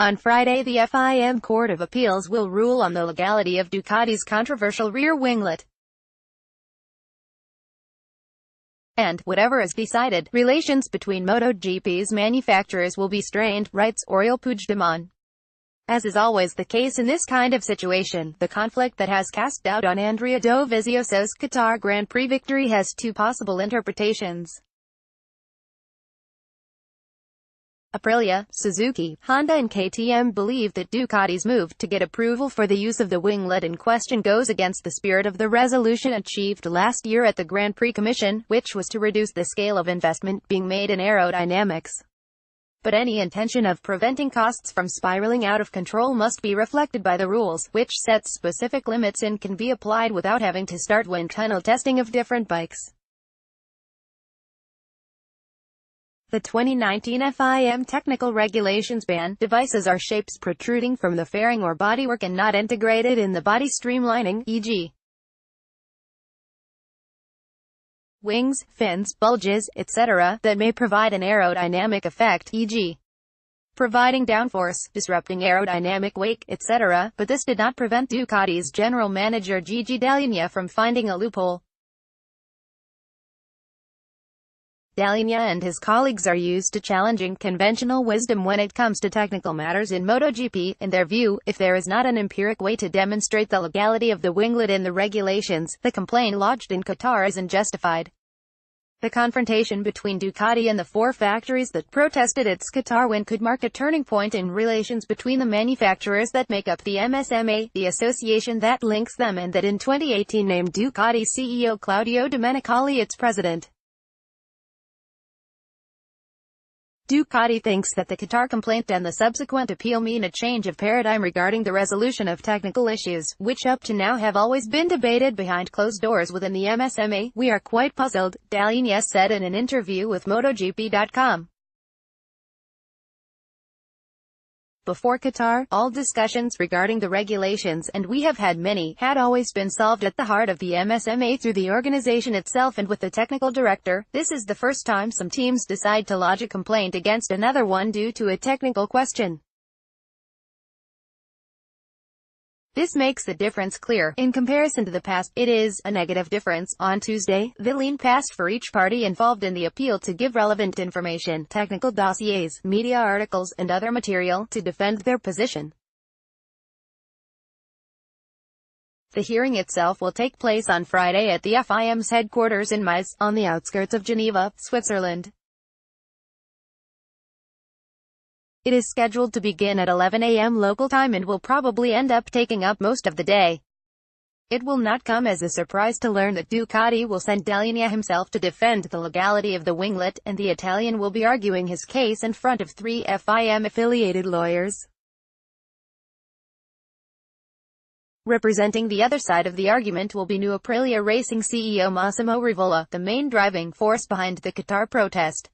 On Friday, the FIM Court of Appeals will rule on the legality of Ducati's controversial rear winglet. And, whatever is decided, relations between MotoGP's manufacturers will be strained, writes Oriol Puigdemont. As is always the case in this kind of situation, the conflict that has cast doubt on Andrea Dovizioso's Qatar Grand Prix victory has two possible interpretations. Aprilia, Suzuki, Honda and KTM believe that Ducati's move to get approval for the use of the winglet in question goes against the spirit of the resolution achieved last year at the Grand Prix Commission, which was to reduce the scale of investment being made in aerodynamics. But any intention of preventing costs from spiraling out of control must be reflected by the rules, which sets specific limits and can be applied without having to start wind tunnel testing of different bikes. The 2019 FIM technical regulations ban devices are shapes protruding from the fairing or bodywork and not integrated in the body streamlining, e.g. wings, fins, bulges, etc., that may provide an aerodynamic effect, e.g. providing downforce, disrupting aerodynamic wake, etc., but this did not prevent Ducati's general manager Gigi Dall'Igna from finding a loophole. Dall'Igna and his colleagues are used to challenging conventional wisdom when it comes to technical matters in MotoGP. In their view, if there is not an empiric way to demonstrate the legality of the winglet in the regulations, the complaint lodged in Qatar isn't justified. The confrontation between Ducati and the four factories that protested its Qatar win could mark a turning point in relations between the manufacturers that make up the MSMA, the association that links them and that in 2018 named Ducati CEO Claudio Domenicali its president. Ducati thinks that the Qatar complaint and the subsequent appeal mean a change of paradigm regarding the resolution of technical issues, which up to now have always been debated behind closed doors within the MSMA. "We are quite puzzled," Dall'Igna said in an interview with MotoGP.com. Before Qatar, all discussions regarding the regulations, and we have had many, had always been solved at the heart of the MSMA through the organization itself and with the technical director. This is the first time some teams decide to lodge a complaint against another one due to a technical question. This makes the difference clear. In comparison to the past, it is a negative difference. On Tuesday, the lien passed for each party involved in the appeal to give relevant information, technical dossiers, media articles, and other material to defend their position. The hearing itself will take place on Friday at the FIM's headquarters in Mayence, on the outskirts of Geneva, Switzerland. It is scheduled to begin at 11 a.m. local time and will probably end up taking up most of the day. It will not come as a surprise to learn that Ducati will send Dall'Igna himself to defend the legality of the winglet, and the Italian will be arguing his case in front of 3 FIM-affiliated lawyers. Representing the other side of the argument will be new Aprilia Racing CEO Massimo Rivola, the main driving force behind the Qatar protest.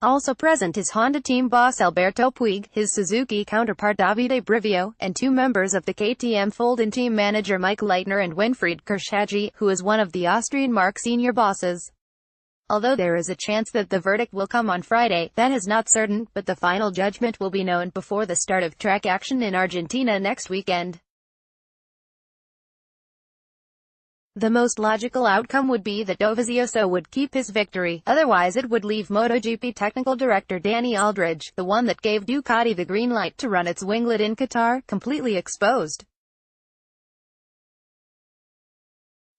Also present is Honda team boss Alberto Puig, his Suzuki counterpart Davide Brivio, and two members of the KTM fold in team manager Mike Leitner and Winfried Kirschhage, who is one of the Austrian Mark senior bosses. Although there is a chance that the verdict will come on Friday, that is not certain, but the final judgment will be known before the start of track action in Argentina next weekend. The most logical outcome would be that Dovizioso would keep his victory, otherwise it would leave MotoGP technical director Danny Aldridge, the one that gave Ducati the green light to run its winglet in Qatar, completely exposed.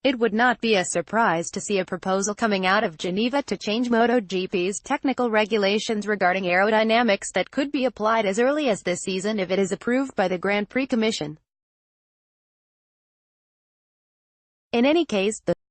It would not be a surprise to see a proposal coming out of Geneva to change MotoGP's technical regulations regarding aerodynamics that could be applied as early as this season if it is approved by the Grand Prix Commission. In any case, the